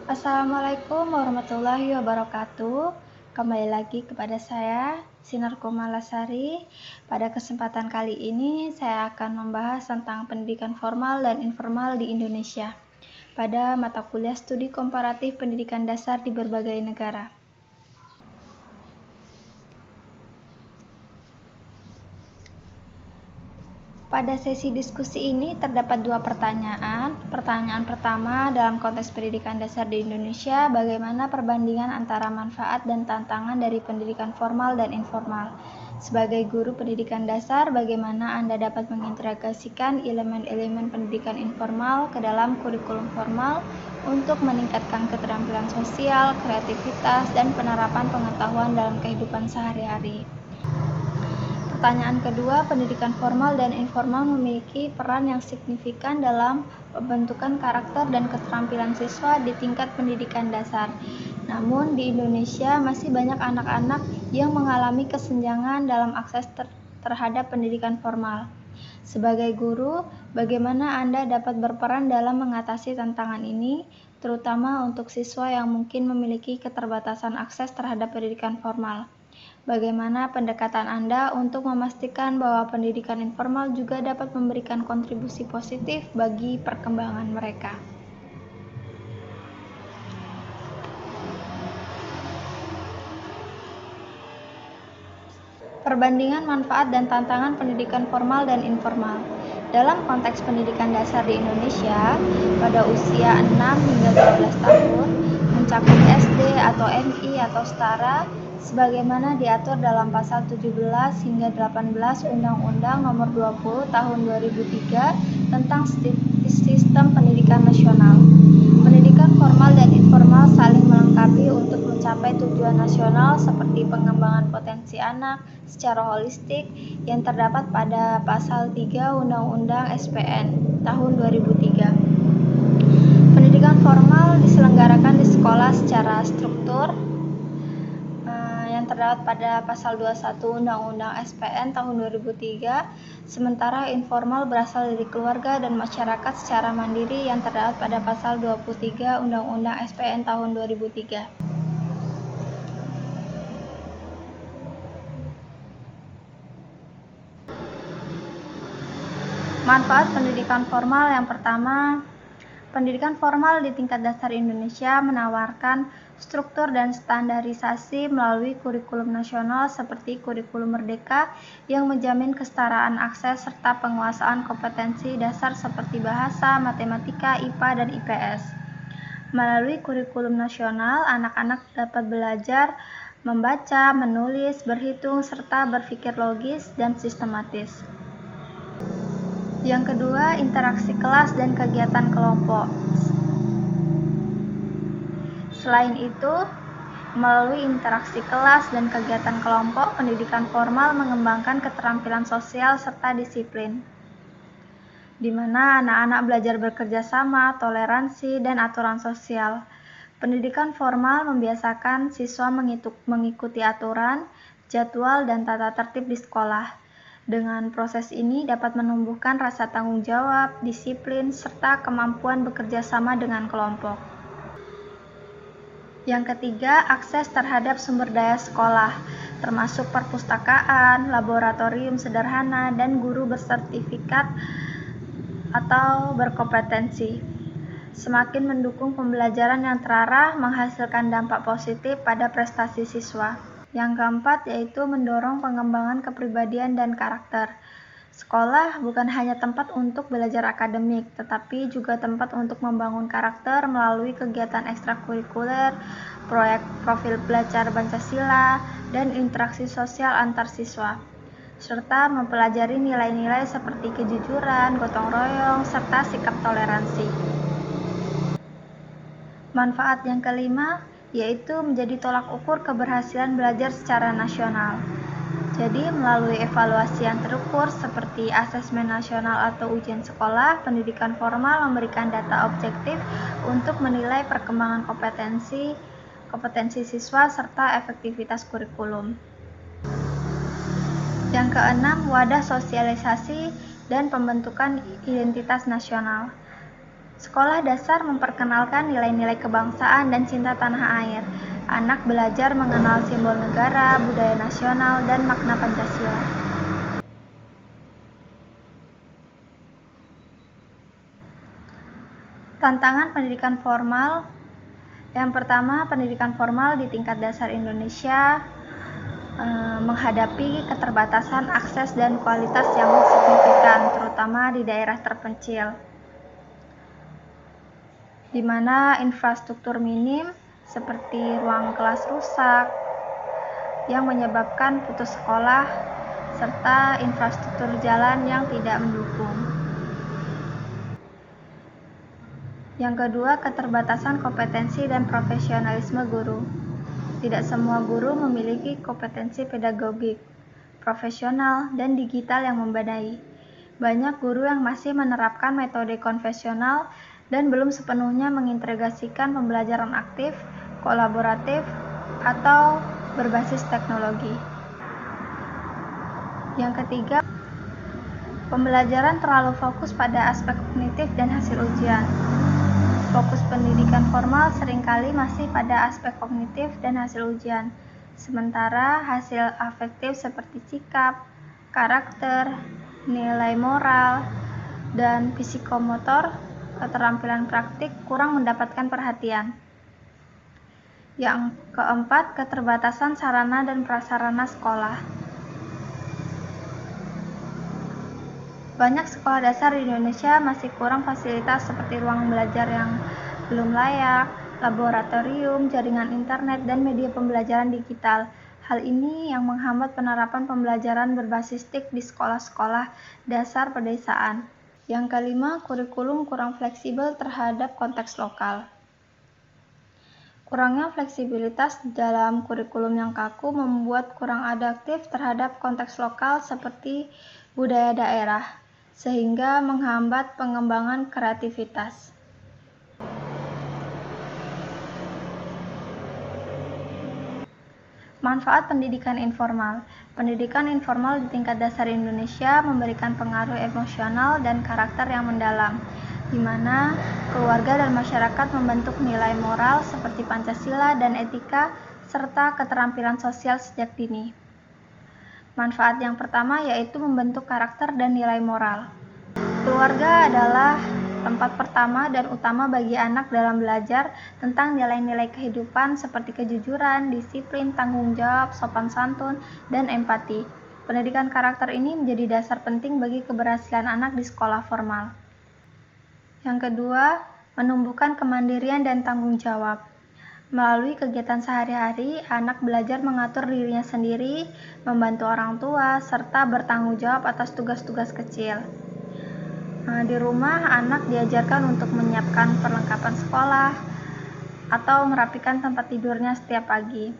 Assalamualaikum warahmatullahi wabarakatuh. Kembali lagi kepada saya, Sinar Komalasari. Pada kesempatan kali ini, saya akan membahas tentang pendidikan formal dan informal di Indonesia pada mata kuliah studi komparatif pendidikan dasar di berbagai negara. Pada sesi diskusi ini terdapat dua pertanyaan. Pertanyaan pertama, dalam konteks pendidikan dasar di Indonesia, bagaimana perbandingan antara manfaat dan tantangan dari pendidikan formal dan informal? Sebagai guru pendidikan dasar, bagaimana Anda dapat mengintegrasikan elemen-elemen pendidikan informal ke dalam kurikulum formal untuk meningkatkan keterampilan sosial, kreativitas, dan penerapan pengetahuan dalam kehidupan sehari-hari? Pertanyaan kedua, pendidikan formal dan informal memiliki peran yang signifikan dalam pembentukan karakter dan keterampilan siswa di tingkat pendidikan dasar. Namun, di Indonesia masih banyak anak-anak yang mengalami kesenjangan dalam akses terhadap pendidikan formal. Sebagai guru, bagaimana Anda dapat berperan dalam mengatasi tantangan ini, terutama untuk siswa yang mungkin memiliki keterbatasan akses terhadap pendidikan formal? Bagaimana pendekatan Anda untuk memastikan bahwa pendidikan informal juga dapat memberikan kontribusi positif bagi perkembangan mereka? Perbandingan manfaat dan tantangan pendidikan formal dan informal. Dalam konteks pendidikan dasar di Indonesia, pada usia 6 hingga 12 tahun, mencakup SD atau MI atau setara, sebagaimana diatur dalam pasal 17 hingga 18 Undang-Undang Nomor 20 Tahun 2003 tentang Sistem Pendidikan Nasional. Pendidikan formal dan informal saling melengkapi untuk mencapai tujuan nasional seperti pengembangan potensi anak secara holistik yang terdapat pada Pasal 3 Undang-Undang SPN tahun 2003. Pendidikan formal diselenggarakan di sekolah secara struktur yang terdapat pada Pasal 21 Undang-Undang SPN tahun 2003, sementara informal berasal dari keluarga dan masyarakat secara mandiri yang terdapat pada Pasal 23 Undang-Undang SPN tahun 2003. Manfaat pendidikan formal yang pertama, pendidikan formal di tingkat dasar Indonesia menawarkan struktur dan standarisasi melalui kurikulum nasional seperti kurikulum merdeka yang menjamin kesetaraan akses serta penguasaan kompetensi dasar seperti bahasa, matematika, IPA, dan IPS. Melalui kurikulum nasional, anak-anak dapat belajar membaca, menulis, berhitung, serta berpikir logis dan sistematis. Yang kedua, interaksi kelas dan kegiatan kelompok. Selain itu, melalui interaksi kelas dan kegiatan kelompok, pendidikan formal mengembangkan keterampilan sosial serta disiplin, di mana anak-anak belajar bekerja sama, toleransi, dan aturan sosial. Pendidikan formal membiasakan siswa mengikuti aturan, jadwal, dan tata tertib di sekolah. Dengan proses ini dapat menumbuhkan rasa tanggung jawab, disiplin, serta kemampuan bekerja sama dengan kelompok. Yang ketiga, akses terhadap sumber daya sekolah, termasuk perpustakaan, laboratorium sederhana, dan guru bersertifikat atau berkompetensi. Semakin mendukung pembelajaran yang terarah, menghasilkan dampak positif pada prestasi siswa. Yang keempat, yaitu mendorong pengembangan kepribadian dan karakter. Sekolah bukan hanya tempat untuk belajar akademik, tetapi juga tempat untuk membangun karakter melalui kegiatan ekstrakurikuler, proyek profil belajar Pancasila, dan interaksi sosial antar siswa, serta mempelajari nilai-nilai seperti kejujuran, gotong royong, serta sikap toleransi. Manfaat yang kelima, yaitu menjadi tolak ukur keberhasilan belajar secara nasional. Jadi, melalui evaluasi yang terukur seperti asesmen nasional atau ujian sekolah, pendidikan formal memberikan data objektif untuk menilai perkembangan kompetensi siswa, serta efektivitas kurikulum. Yang keenam, wadah sosialisasi dan pembentukan identitas nasional. Sekolah dasar memperkenalkan nilai-nilai kebangsaan dan cinta tanah air. Anak belajar mengenal simbol negara, budaya nasional, dan makna Pancasila. Tantangan pendidikan formal. Yang pertama, pendidikan formal di tingkat dasar Indonesia menghadapi keterbatasan akses dan kualitas yang signifikan, terutama di daerah terpencil, di mana infrastruktur minim seperti ruang kelas rusak yang menyebabkan putus sekolah, serta infrastruktur jalan yang tidak mendukung. Yang kedua, keterbatasan kompetensi dan profesionalisme guru. Tidak semua guru memiliki kompetensi pedagogik, profesional, dan digital yang memadai. Banyak guru yang masih menerapkan metode konvensional dan belum sepenuhnya mengintegrasikan pembelajaran aktif, kolaboratif, atau berbasis teknologi. Yang ketiga, pembelajaran terlalu fokus pada aspek kognitif dan hasil ujian. Fokus pendidikan formal seringkali masih pada aspek kognitif dan hasil ujian, sementara hasil afektif seperti sikap, karakter, nilai moral, dan psikomotor, keterampilan praktik kurang mendapatkan perhatian. Yang keempat, keterbatasan sarana dan prasarana sekolah. Banyak sekolah dasar di Indonesia masih kurang fasilitas seperti ruang belajar yang belum layak, laboratorium, jaringan internet, dan media pembelajaran digital. Hal ini yang menghambat penerapan pembelajaran berbasis TIK di sekolah-sekolah dasar pedesaan. Yang kelima, kurikulum kurang fleksibel terhadap konteks lokal. Kurangnya fleksibilitas dalam kurikulum yang kaku membuat kurang adaptif terhadap konteks lokal seperti budaya daerah, sehingga menghambat pengembangan kreativitas. Manfaat pendidikan informal. Pendidikan informal di tingkat dasar Indonesia memberikan pengaruh emosional dan karakter yang mendalam, di mana keluarga dan masyarakat membentuk nilai moral seperti Pancasila dan etika, serta keterampilan sosial sejak dini. Manfaat yang pertama yaitu membentuk karakter dan nilai moral. Keluarga adalah tempat pertama dan utama bagi anak dalam belajar tentang nilai-nilai kehidupan seperti kejujuran, disiplin, tanggung jawab, sopan santun, dan empati. Pendidikan karakter ini menjadi dasar penting bagi keberhasilan anak di sekolah formal. Yang kedua, menumbuhkan kemandirian dan tanggung jawab. Melalui kegiatan sehari-hari, anak belajar mengatur dirinya sendiri, membantu orang tua, serta bertanggung jawab atas tugas-tugas kecil. Di rumah, anak diajarkan untuk menyiapkan perlengkapan sekolah atau merapikan tempat tidurnya setiap pagi.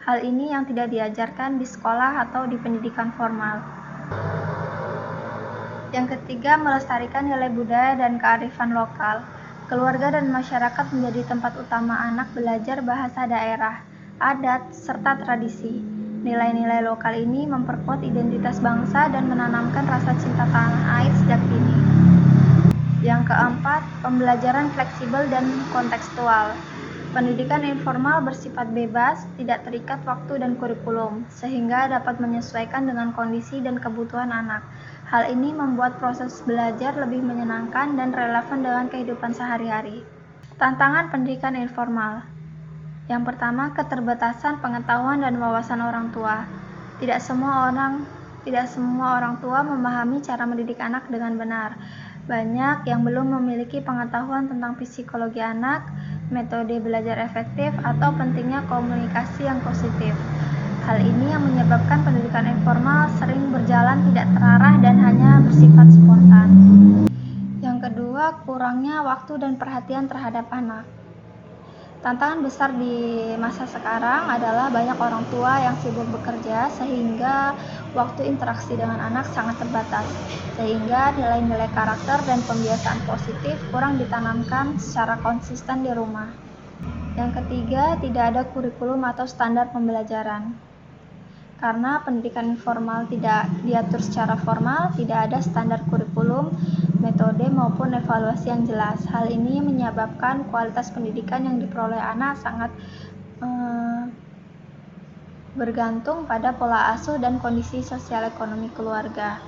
Hal ini yang tidak diajarkan di sekolah atau di pendidikan formal. Yang ketiga, melestarikan nilai budaya dan kearifan lokal. Keluarga dan masyarakat menjadi tempat utama anak belajar bahasa daerah, adat, serta tradisi. Nilai-nilai lokal ini memperkuat identitas bangsa dan menanamkan rasa cinta tanah air sejak dini. Yang keempat, pembelajaran fleksibel dan kontekstual. Pendidikan informal bersifat bebas, tidak terikat waktu dan kurikulum, sehingga dapat menyesuaikan dengan kondisi dan kebutuhan anak. Hal ini membuat proses belajar lebih menyenangkan dan relevan dengan kehidupan sehari-hari. Tantangan pendidikan informal. Yang pertama, keterbatasan pengetahuan dan wawasan orang tua. Tidak semua orang tua memahami cara mendidik anak dengan benar. Banyak yang belum memiliki pengetahuan tentang psikologi anak, metode belajar efektif, atau pentingnya komunikasi yang positif. Hal ini yang menyebabkan pendidikan informal sering berjalan tidak terarah dan hanya bersifat spontan. Yang kedua, kurangnya waktu dan perhatian terhadap anak. Tantangan besar di masa sekarang adalah banyak orang tua yang sibuk bekerja sehingga waktu interaksi dengan anak sangat terbatas, sehingga nilai-nilai karakter dan pembiasaan positif kurang ditanamkan secara konsisten di rumah. Yang ketiga, tidak ada kurikulum atau standar pembelajaran. Karena pendidikan informal tidak diatur secara formal, tidak ada standar kurikulum, metode maupun evaluasi yang jelas. Hal ini menyebabkan kualitas pendidikan yang diperoleh anak sangat bergantung pada pola asuh dan kondisi sosial ekonomi keluarga.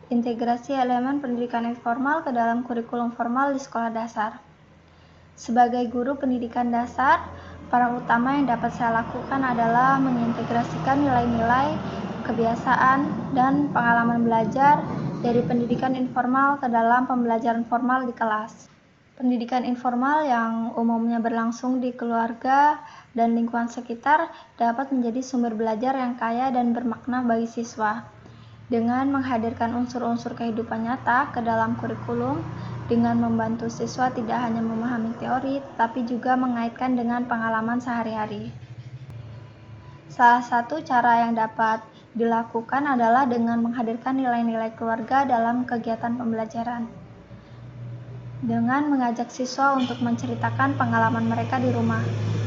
Integrasi elemen pendidikan informal ke dalam kurikulum formal di sekolah dasar. Sebagai guru pendidikan dasar, peran utama yang dapat saya lakukan adalah mengintegrasikan nilai-nilai, kebiasaan, dan pengalaman belajar dari pendidikan informal ke dalam pembelajaran formal di kelas. Pendidikan informal yang umumnya berlangsung di keluarga dan lingkungan sekitar dapat menjadi sumber belajar yang kaya dan bermakna bagi siswa. Dengan menghadirkan unsur-unsur kehidupan nyata ke dalam kurikulum, dengan membantu siswa tidak hanya memahami teori, tapi juga mengaitkan dengan pengalaman sehari-hari. Salah satu cara yang dapat dilakukan adalah dengan menghadirkan nilai-nilai keluarga dalam kegiatan pembelajaran. Dengan mengajak siswa untuk menceritakan pengalaman mereka di rumah,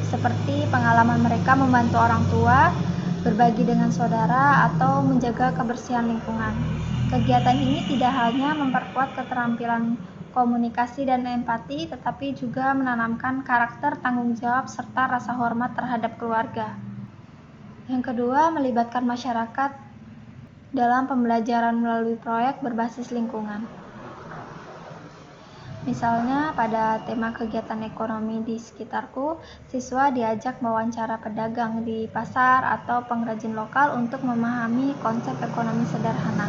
seperti pengalaman mereka membantu orang tua, berbagi dengan saudara, atau menjaga kebersihan lingkungan. Kegiatan ini tidak hanya memperkuat keterampilan komunikasi dan empati, tetapi juga menanamkan karakter tanggung jawab serta rasa hormat terhadap keluarga. Yang kedua, melibatkan masyarakat dalam pembelajaran melalui proyek berbasis lingkungan. Misalnya, pada tema kegiatan ekonomi di sekitarku, siswa diajak mewawancara pedagang di pasar atau pengrajin lokal untuk memahami konsep ekonomi sederhana.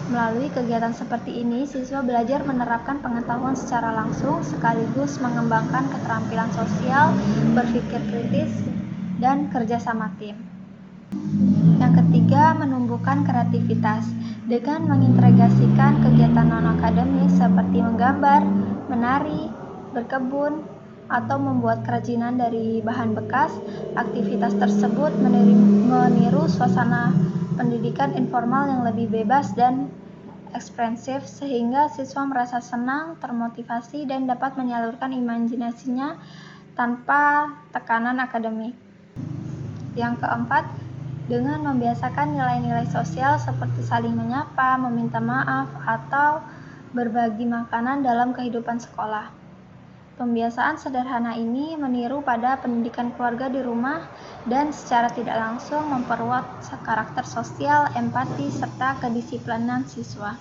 Melalui kegiatan seperti ini, siswa belajar menerapkan pengetahuan secara langsung sekaligus mengembangkan keterampilan sosial, berpikir kritis, dan kerja sama tim. Yang ketiga, menumbuhkan kreativitas. Dengan mengintegrasikan kegiatan non-akademis seperti menggambar, menari, berkebun, atau membuat kerajinan dari bahan bekas, aktivitas tersebut meniru suasana pendidikan informal yang lebih bebas dan ekspresif sehingga siswa merasa senang, termotivasi, dan dapat menyalurkan imajinasinya tanpa tekanan akademik. Yang keempat, dengan membiasakan nilai-nilai sosial seperti saling menyapa, meminta maaf, atau berbagi makanan dalam kehidupan sekolah. Pembiasaan sederhana ini meniru pada pendidikan keluarga di rumah dan secara tidak langsung memperkuat karakter sosial, empati, serta kedisiplinan siswa.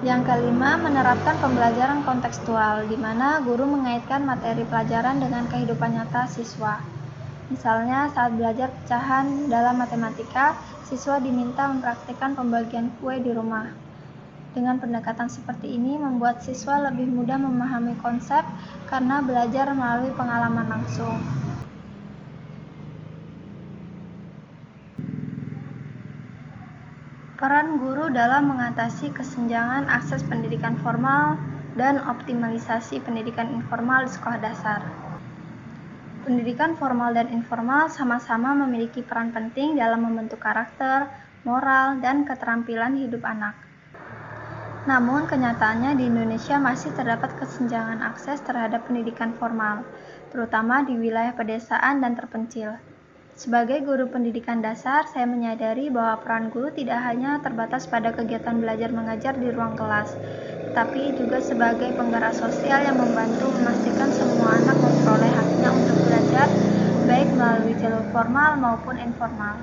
Yang kelima, menerapkan pembelajaran kontekstual, di mana guru mengaitkan materi pelajaran dengan kehidupan nyata siswa. Misalnya, saat belajar pecahan dalam matematika, siswa diminta mempraktikkan pembagian kue di rumah. Dengan pendekatan seperti ini, membuat siswa lebih mudah memahami konsep karena belajar melalui pengalaman langsung. Peran guru dalam mengatasi kesenjangan akses pendidikan formal dan optimalisasi pendidikan informal di sekolah dasar. Pendidikan formal dan informal sama-sama memiliki peran penting dalam membentuk karakter, moral, dan keterampilan hidup anak. Namun, kenyataannya di Indonesia masih terdapat kesenjangan akses terhadap pendidikan formal, terutama di wilayah pedesaan dan terpencil. Sebagai guru pendidikan dasar, saya menyadari bahwa peran guru tidak hanya terbatas pada kegiatan belajar mengajar di ruang kelas, tetapi juga sebagai penggerak sosial yang membantu memastikan semua anak memperoleh haknya untuk belajar, baik melalui jalur formal maupun informal.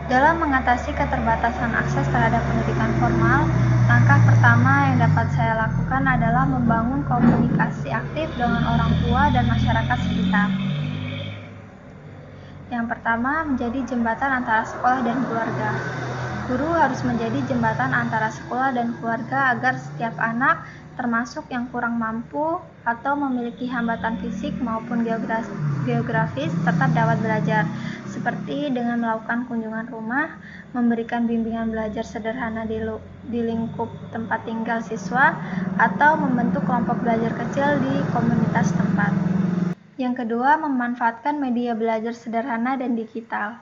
Dalam mengatasi keterbatasan akses terhadap pendidikan formal, langkah pertama yang dapat saya lakukan adalah membangun komunikasi aktif dengan orang tua dan masyarakat sekitar. Yang pertama, menjadi jembatan antara sekolah dan keluarga. Guru harus menjadi jembatan antara sekolah dan keluarga agar setiap anak, termasuk yang kurang mampu atau memiliki hambatan fisik maupun geografis, tetap dapat belajar, seperti dengan melakukan kunjungan rumah, memberikan bimbingan belajar sederhana di lingkup tempat tinggal siswa, atau membentuk kelompok belajar kecil di komunitas tempat. Yang kedua, memanfaatkan media belajar sederhana dan digital.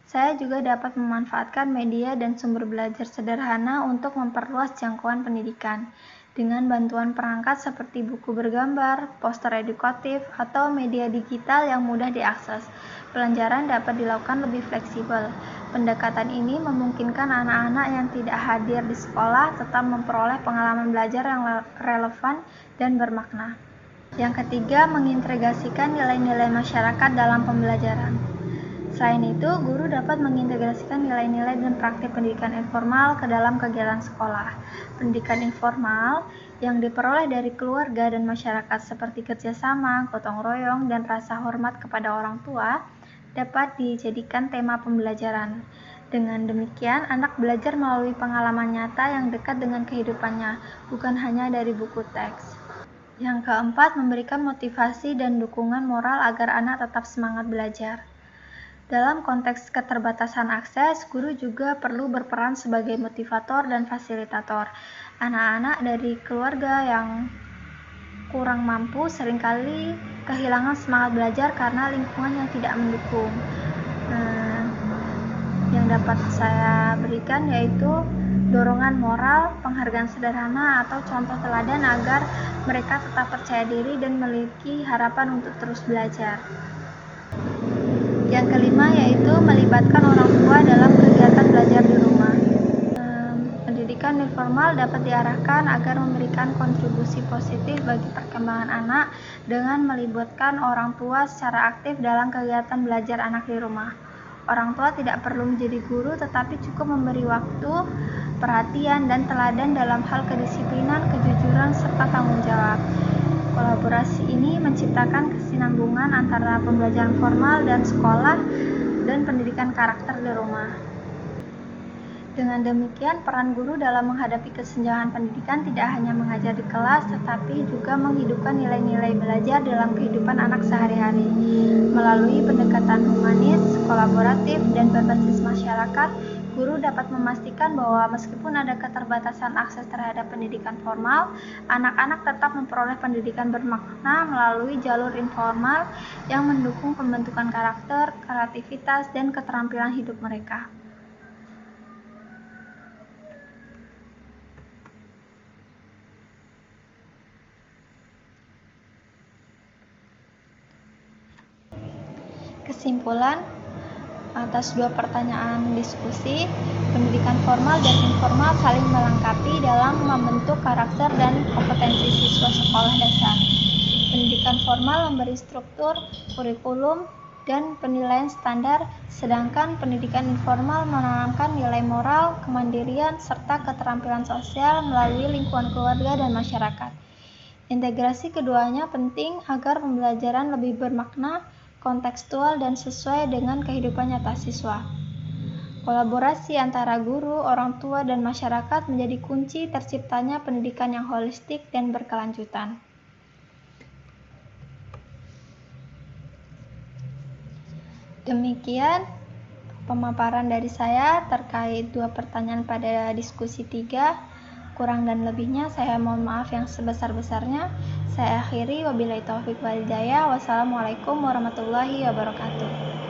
Saya juga dapat memanfaatkan media dan sumber belajar sederhana untuk memperluas jangkauan pendidikan. dengan bantuan perangkat seperti buku bergambar, poster edukatif, atau media digital yang mudah diakses. Pembelajaran dapat dilakukan lebih fleksibel. Pendekatan ini memungkinkan anak-anak yang tidak hadir di sekolah tetap memperoleh pengalaman belajar yang relevan dan bermakna. Yang ketiga, mengintegrasikan nilai-nilai masyarakat dalam pembelajaran. Selain itu, guru dapat mengintegrasikan nilai-nilai dan praktik pendidikan informal ke dalam kegiatan sekolah. Pendidikan informal yang diperoleh dari keluarga dan masyarakat seperti kerjasama, gotong royong, dan rasa hormat kepada orang tua dapat dijadikan tema pembelajaran. Dengan demikian, anak belajar melalui pengalaman nyata yang dekat dengan kehidupannya, bukan hanya dari buku teks. Yang keempat, memberikan motivasi dan dukungan moral agar anak tetap semangat belajar. Dalam konteks keterbatasan akses, guru juga perlu berperan sebagai motivator dan fasilitator. Anak-anak dari keluarga yang kurang mampu seringkali kehilangan semangat belajar karena lingkungan yang tidak mendukung. Yang dapat saya berikan yaitu dorongan moral, penghargaan sederhana, atau contoh teladan agar mereka tetap percaya diri dan memiliki harapan untuk terus belajar. Yang kelima yaitu melibatkan orang tua dalam kegiatan belajar di rumah. Pendidikan informal dapat diarahkan agar memberikan kontribusi positif bagi perkembangan anak dengan melibatkan orang tua secara aktif dalam kegiatan belajar anak di rumah. Orang tua tidak perlu menjadi guru, tetapi cukup memberi waktu, perhatian, dan teladan dalam hal kedisiplinan, kejujuran, serta tanggung jawab. Kolaborasi ini menciptakan kesinambungan antara pembelajaran formal dan sekolah dan pendidikan karakter di rumah. Dengan demikian, peran guru dalam menghadapi kesenjangan pendidikan tidak hanya mengajar di kelas, tetapi juga menghidupkan nilai-nilai belajar dalam kehidupan anak sehari-hari. Melalui pendekatan humanis, kolaboratif, dan berbasis masyarakat, guru dapat memastikan bahwa meskipun ada keterbatasan akses terhadap pendidikan formal, anak-anak tetap memperoleh pendidikan bermakna melalui jalur informal yang mendukung pembentukan karakter, kreativitas, dan keterampilan hidup mereka. Kesimpulan atas dua pertanyaan diskusi, pendidikan formal dan informal saling melengkapi dalam membentuk karakter dan kompetensi siswa sekolah dasar. Pendidikan formal memberi struktur, kurikulum, dan penilaian standar, sedangkan pendidikan informal menanamkan nilai moral, kemandirian, serta keterampilan sosial melalui lingkungan keluarga dan masyarakat. Integrasi keduanya penting agar pembelajaran lebih bermakna, kontekstual, dan sesuai dengan kehidupan nyata siswa. Kolaborasi antara guru, orang tua, dan masyarakat menjadi kunci terciptanya pendidikan yang holistik dan berkelanjutan. Demikian pemaparan dari saya terkait dua pertanyaan pada diskusi 3. Kurang dan lebihnya saya mohon maaf yang sebesar-besarnya. Saya akhiri, wabillahi taufiq wal hidayah. Wassalamualaikum warahmatullahi wabarakatuh.